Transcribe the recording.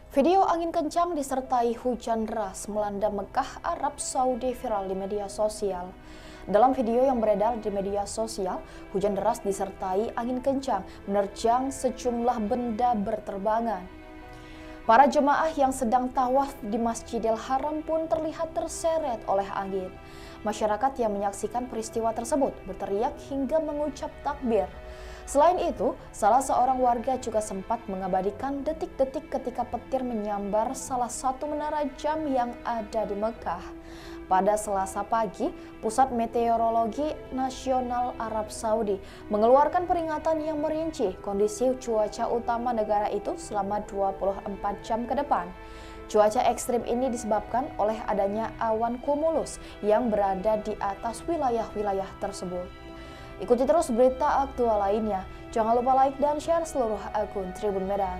Video angin kencang disertai hujan deras melanda Mekah, Arab Saudi viral di media sosial. Dalam video yang beredar di media sosial, hujan deras disertai angin kencang menerjang sejumlah benda berterbangan. Para jemaah yang sedang tawaf di Masjidil Haram pun terlihat terseret oleh angin. Masyarakat yang menyaksikan peristiwa tersebut berteriak hingga mengucap takbir. Selain itu, salah seorang warga juga sempat mengabadikan detik-detik ketika petir menyambar salah satu menara jam yang ada di Mekah. Pada Selasa pagi, Pusat Meteorologi Nasional Arab Saudi mengeluarkan peringatan yang merinci kondisi cuaca utama negara itu selama 24 jam ke depan. Cuaca ekstrim ini disebabkan oleh adanya awan cumulus yang berada di atas wilayah-wilayah tersebut. Ikuti terus berita aktual lainnya. Jangan lupa like dan share seluruh akun Tribun Medan.